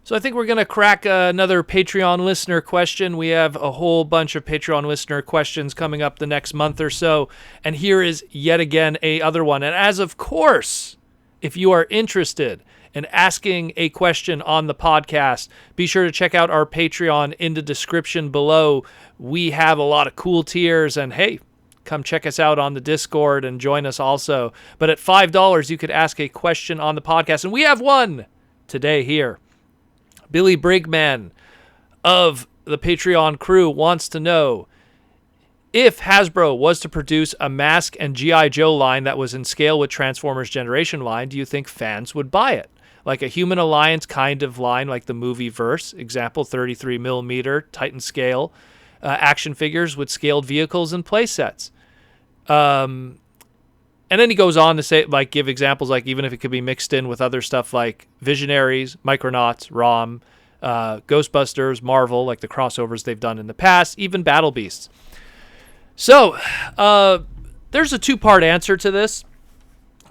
So I think we're going to crack another Patreon listener question. We have a whole bunch of Patreon listener questions coming up the next month or so. And here is yet again a other one. And as of course, if you are interested in asking a question on the podcast, be sure to check out our Patreon in the description below. We have a lot of cool tiers, and hey, come check us out on the Discord and join us also. But at $5, you could ask a question on the podcast, and we have one today here. Billy Brigman of the Patreon crew wants to know, if Hasbro was to produce a M.A.S.K and GI Joe line that was in scale with Transformers Generation line, do you think fans would buy it? Like a Human Alliance kind of line, like the movie verse, example, 33mm Titan scale action figures with scaled vehicles and play sets. And then he goes on to say, like, give examples, like even if it could be mixed in with other stuff like Visionaries, Micronauts, ROM, Ghostbusters, Marvel, like the crossovers they've done in the past, even Battle Beasts. So there's a two-part answer to this.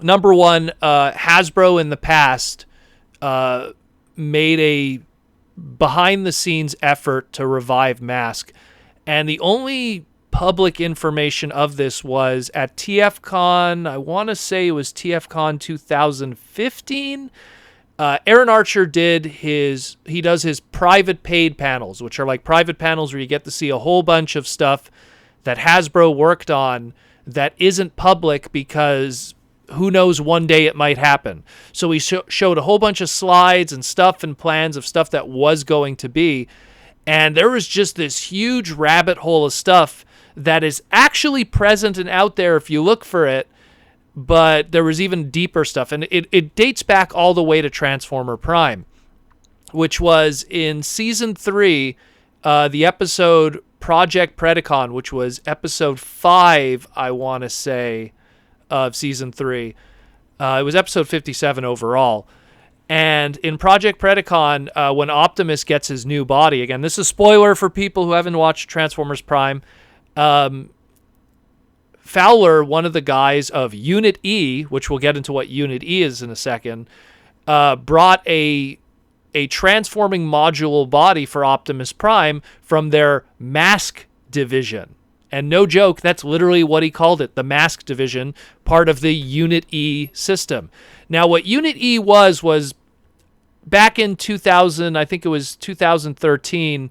Number one, Hasbro in the past made a behind-the-scenes effort to revive M.A.S.K, and the only public information of this was at TFCon. I want to say it was TFCon 2015. Aaron Archer does his private paid panels, which are like private panels where you get to see a whole bunch of stuff that Hasbro worked on that isn't public because who knows, one day it might happen. So he showed a whole bunch of slides and stuff and plans of stuff that was going to be. And there was just this huge rabbit hole of stuff that is actually present and out there if you look for it, but there was even deeper stuff. And it dates back all the way to Transformer Prime, which was in Season 3, the episode Project Predacon, which was episode 5, I want to say, of Season 3. It was episode 57 overall. And in Project Predacon, when Optimus gets his new body, again, this is spoiler for people who haven't watched Transformers Prime, Fowler, one of the guys of Unit E, which we'll get into what Unit E is in a second, brought a transforming module body for Optimus Prime from their M.A.S.K division. And no joke, that's literally what he called it, the M.A.S.K division, part of the Unit E system. Now, what Unit E was back in 2000, I think it was 2013,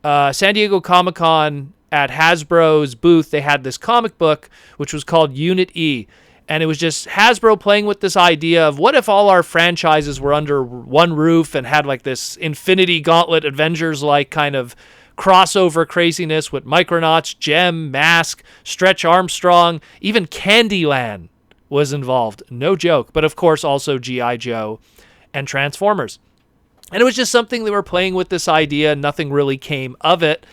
San Diego Comic-Con, at Hasbro's booth, they had this comic book, which was called Unit E. And it was just Hasbro playing with this idea of what if all our franchises were under one roof and had like this Infinity Gauntlet Avengers-like kind of crossover craziness with Micronauts, Gem, M.A.S.K, Stretch Armstrong, even Candyland was involved. No joke. But of course, also GI Joe and Transformers. And it was just something they were playing with this idea. Nothing really came of it.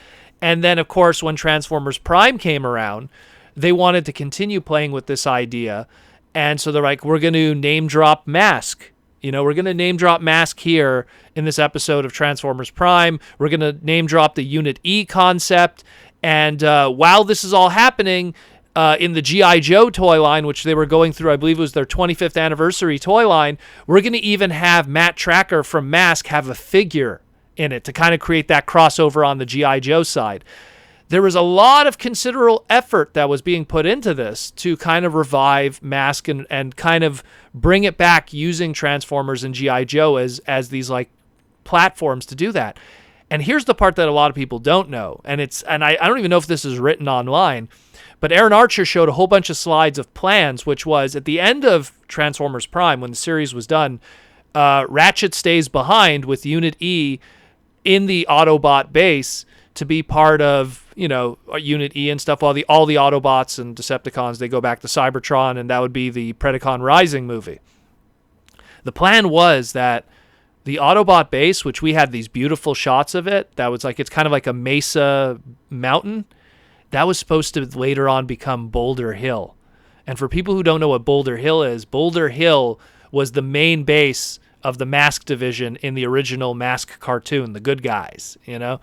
And then, of course, when Transformers Prime came around, they wanted to continue playing with this idea. And so they're like, we're going to name drop M.A.S.K. You know, we're going to name drop M.A.S.K here in this episode of Transformers Prime. We're going to name drop the Unit E concept. And while this is all happening in the GI Joe toy line, which they were going through, I believe it was their 25th anniversary toy line, we're going to even have Matt Tracker from M.A.S.K have a figure in it to kind of create that crossover on the GI Joe side. There was a lot of considerable effort that was being put into this to kind of revive M.A.S.K and kind of bring it back using Transformers and GI Joe as these like platforms to do that. And here's the part that a lot of people don't know, and I don't even know if this is written online, but Aaron Archer showed a whole bunch of slides of plans, which was at the end of Transformers Prime, when the series was done, Ratchet stays behind with Unit E in the Autobot base to be part of, you know, Unit E and stuff. All the Autobots and Decepticons, they go back to Cybertron, and that would be the Predacon Rising movie. The plan was that the Autobot base, which we had these beautiful shots of it, that was like, it's kind of like a mesa mountain, that was supposed to later on become Boulder Hill. And for people who don't know what Boulder Hill is, Boulder Hill was the main base of the M.A.S.K division in the original M.A.S.K cartoon, The Good Guys, you know?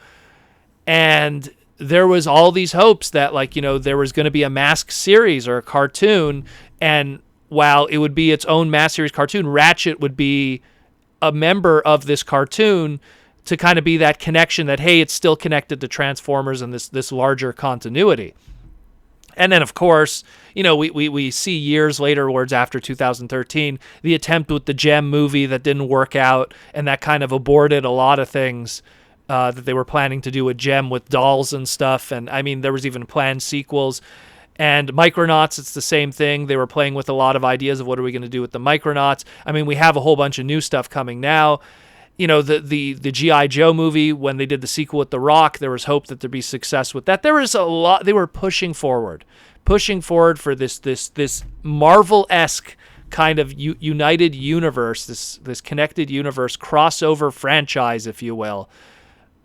And there was all these hopes that, like, you know, there was going to be a M.A.S.K series or a cartoon, and while it would be its own M.A.S.K series cartoon, Ratchet would be a member of this cartoon to kind of be that connection that, hey, it's still connected to Transformers and this larger continuity. And then, of course, we see years later, words after 2013, the attempt with the Gem movie that didn't work out, and that kind of aborted a lot of things that they were planning to do with Gem with dolls and stuff. And I mean, there was even planned sequels. And Micronauts, it's the same thing. They were playing with a lot of ideas of what are we going to do with the Micronauts. I mean, we have a whole bunch of new stuff coming now. The GI Joe movie, when they did the sequel with The Rock, there was hope that there'd be success with that. There was a lot. They were pushing forward for this Marvel-esque kind of united universe, this connected universe crossover franchise, if you will.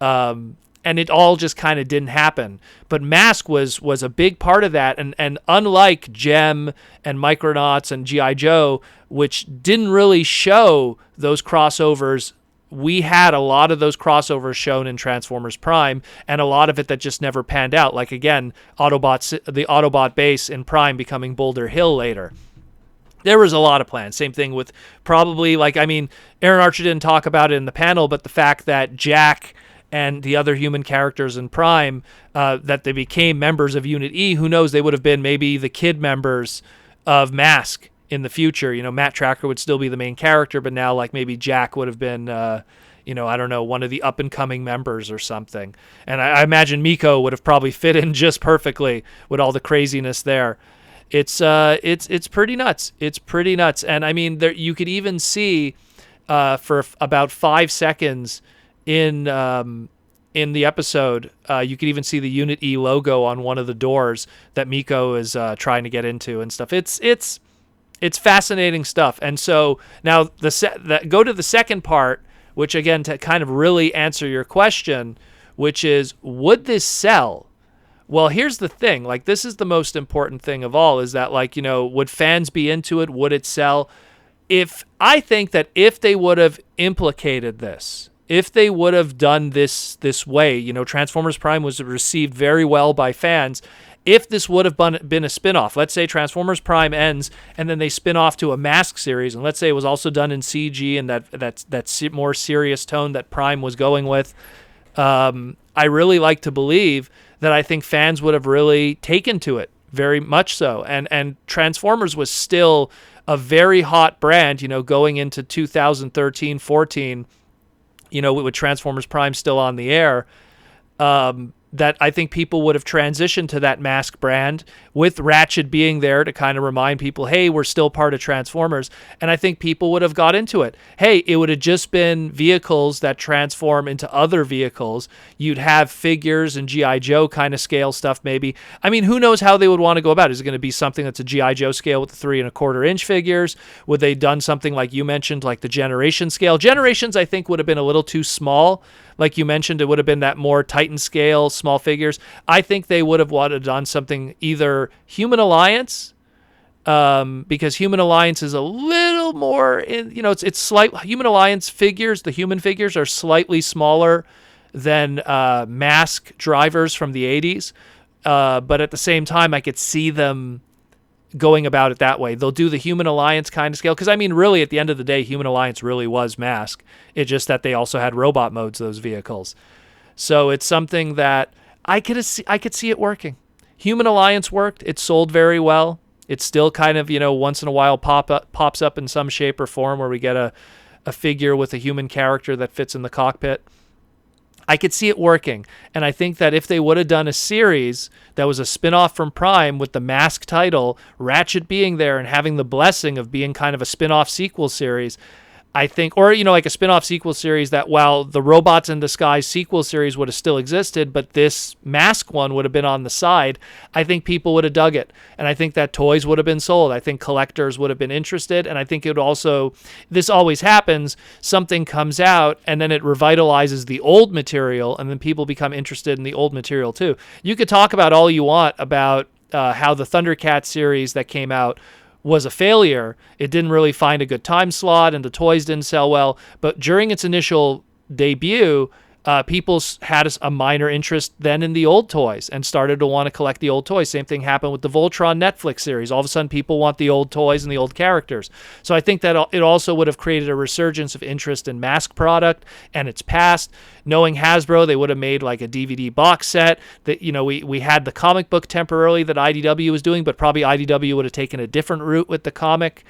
And it all just kind of didn't happen. But M.A.S.K was a big part of that. And unlike Gem and Micronauts and GI Joe, which didn't really show those crossovers, we had a lot of those crossovers shown in Transformers Prime, and a lot of it that just never panned out. Like, again, the Autobot base in Prime becoming Boulder Hill later. There was a lot of plans. Same thing with probably, Aaron Archer didn't talk about it in the panel, but the fact that Jack and the other human characters in Prime, that they became members of Unit E, who knows, they would have been maybe the kid members of M.A.S.K in the future. Matt Tracker would still be the main character, but now maybe Jack would have been, I don't know, one of the up and coming members or something. And I imagine Miko would have probably fit in just perfectly with all the craziness there. It's pretty nuts. It's pretty nuts. And I mean, there you could even see for about 5 seconds in the episode, you could even see the Unit E logo on one of the doors that Miko is trying to get into and stuff. It's fascinating stuff. And so now go to the second part, which again, to kind of really answer your question, which is, would this sell? Well, here's the thing. This is the most important thing of all, is that would fans be into it? Would it sell? I think that if they would have implicated this, if they would have done this way, Transformers Prime was received very well by fans. If this would have been a spin-off, let's say Transformers Prime ends and then they spin off to a M.A.S.K series, and let's say it was also done in CG and that more serious tone that Prime was going with, I really like to believe that I think fans would have really taken to it, very much so. And Transformers was still a very hot brand, going into 2013, 14, with Transformers Prime still on the air. That I think people would have transitioned to that M.A.S.K brand, with Ratchet being there to kind of remind people, hey, we're still part of Transformers. And I think people would have got into it. Hey, it would have just been vehicles that transform into other vehicles. You'd have figures and G.I. Joe kind of scale stuff maybe. I mean, who knows how they would want to go about it? Is it going to be something that's a G.I. Joe scale with the 3 1/4 inch figures? Would they done something like you mentioned, like the Generation scale? Generations, I think, would have been a little too small. Like you mentioned, it would have been that more Titan scale, small figures. I think they would have wanted to done something either Human Alliance, because Human Alliance is a little more it's slight. Human Alliance figures, the human figures, are slightly smaller than M.A.S.K drivers from the 80s. But at the same time, I could see them going about it that way. They'll do the Human Alliance kind of scale, because I mean, really, at the end of the day, Human Alliance really was M.A.S.K. It's just that they also had robot modes, those vehicles. So it's something that I could see it working. Human Alliance worked. It sold very well. It's still kind of, once in a while pops up in some shape or form where we get a figure with a human character that fits in the cockpit. I could see it working. And I think that if they would have done a series that was a spin-off from Prime with the M.A.S.K title, Ratchet being there and having the blessing of being kind of a spin-off sequel series, I think, or, like a spin-off sequel series that, while the Robots in Disguise sequel series would have still existed, but this M.A.S.K one would have been on the side, I think people would have dug it. And I think that toys would have been sold. I think collectors would have been interested. And I think it would also, this always happens, something comes out and then it revitalizes the old material, and then people become interested in the old material too. You could talk about all you want about how the Thundercats series that came out was a failure. It didn't really find a good time slot and the toys didn't sell well. But during its initial debut, People had a minor interest then in the old toys and started to want to collect the old toys. Same thing happened with the Voltron Netflix series. All of a sudden, people want the old toys and the old characters. So I think that it also would have created a resurgence of interest in M.A.S.K product and its past. Knowing Hasbro, they would have made like a DVD box set. That, you know, we had the comic book temporarily that IDW was doing, but probably IDW would have taken a different route with the comic.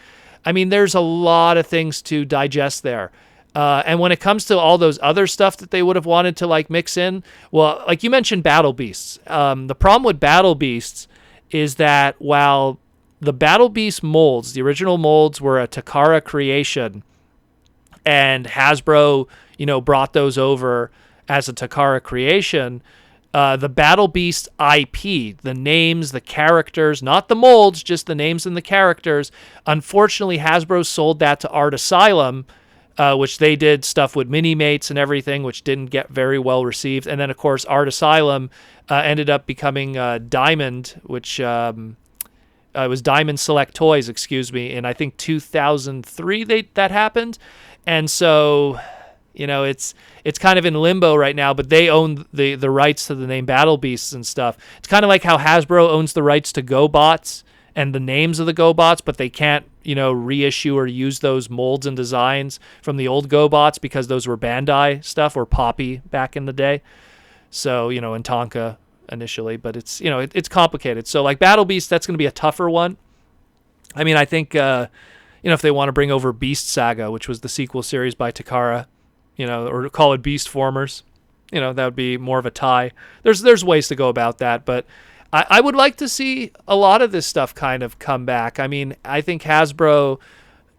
I mean, there's a lot of things to digest there. And when it comes to all those other stuff that they would have wanted to like mix in, well, like you mentioned Battle Beasts. The problem with Battle Beasts is that while the Battle Beast molds, the original molds were a Takara creation, and Hasbro, you know, brought those over as a Takara creation, the Battle Beast IP, the names, the characters, not the molds, just the names and the characters, unfortunately Hasbro sold that to Art Asylum, which they did stuff with Mini-Mates and everything, which didn't get very well received. And then, of course, Art Asylum ended up becoming Diamond, which it was Diamond Select Toys, excuse me, in I think 2003 that happened. And so, you know, it's kind of in limbo right now, but they own the rights to the name Battle Beasts and stuff. It's kind of like how Hasbro owns the rights to GoBots and the names of the GoBots, but they can't, you know, reissue or use those molds and designs from the old GoBots because those were Bandai stuff or Poppy back in the day. So, you know, and Tonka initially, but it's, you know, it's complicated. So like Battle Beast, that's going to be a tougher one. I mean, I think, you know, if they want to bring over Beast Saga, which was the sequel series by Takara, you know, or call it Beast Formers, you know, that would be more of a tie. There's ways to go about that, but I would like to see a lot of this stuff kind of come back. I mean, I think Hasbro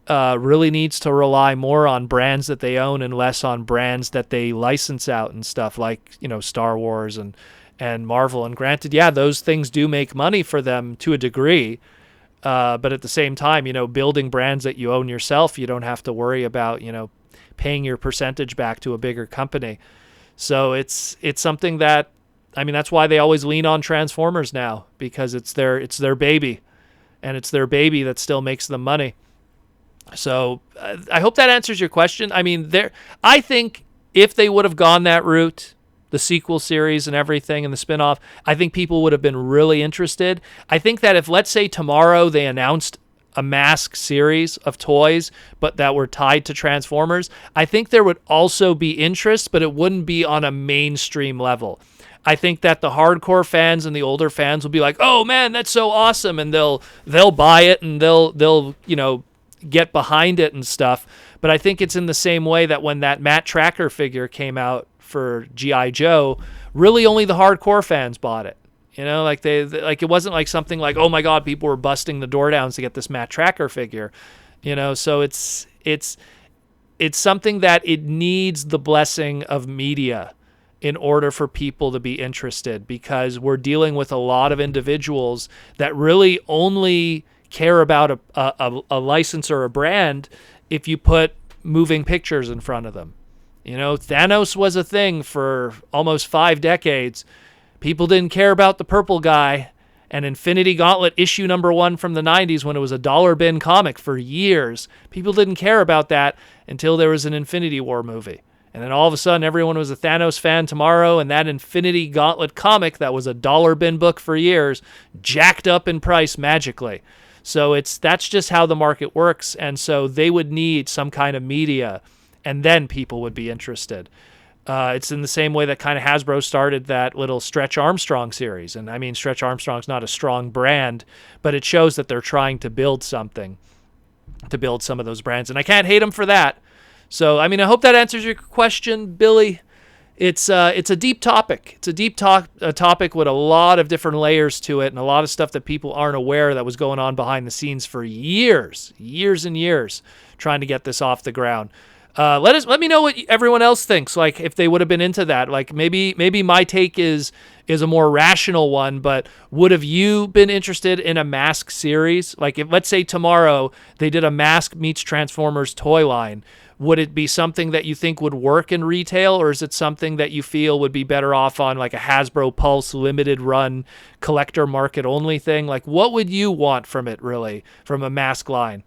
really needs to rely more on brands that they own and less on brands that they license out and stuff like, you know, Star Wars and Marvel. And granted, yeah, those things do make money for them to a degree. But at the same time, you know, building brands that you own yourself, you don't have to worry about, you know, paying your percentage back to a bigger company. So it's something that, I mean, that's why they always lean on Transformers now, because it's their baby, and it's their baby that still makes them money. So I hope that answers your question. I mean, I think if they would have gone that route, the sequel series and everything and the spinoff, I think people would have been really interested. I think that if, let's say tomorrow they announced a M.A.S.K series of toys, but that were tied to Transformers, I think there would also be interest, but it wouldn't be on a mainstream level. I think that the hardcore fans and the older fans will be like, "Oh man, that's so awesome," and they'll buy it and they'll you know, get behind it and stuff. But I think it's in the same way that when that Matt Tracker figure came out for GI Joe, really only the hardcore fans bought it. You know, like they like it wasn't like something like, "Oh my God, people were busting the door down to get this Matt Tracker figure." You know, so it's something that it needs the blessing of media in order for people to be interested, because we're dealing with a lot of individuals that really only care about a license or a brand if you put moving pictures in front of them. You know, Thanos was a thing for almost 5 decades. People didn't care about the purple guy. And Infinity Gauntlet issue #1 from the 90s, when it was a dollar bin comic for years, people didn't care about that until there was an Infinity War movie. And then all of a sudden, everyone was a Thanos fan tomorrow, and that Infinity Gauntlet comic that was a dollar bin book for years jacked up in price magically. So that's just how the market works, and so they would need some kind of media, and then people would be interested. It's in the same way that kind of Hasbro started that little Stretch Armstrong series. And I mean, Stretch Armstrong's not a strong brand, but it shows that they're trying to build something, to build some of those brands. And I can't hate them for that. So, I mean, I hope that answers your question, Billy. It's a deep topic. It's a deep topic with a lot of different layers to it, and a lot of stuff that people aren't aware that was going on behind the scenes for years and years, trying to get this off the ground. Let me know what everyone else thinks. Like, if they would have been into that. Like, maybe my take is a more rational one, but would have you been interested in a M.A.S.K series? Like, if, let's say tomorrow they did a M.A.S.K meets Transformers toy line, would it be something that you think would work in retail, or is it something that you feel would be better off on like a Hasbro Pulse limited run collector market only thing? Like, what would you want from it, really, from a M.A.S.K line?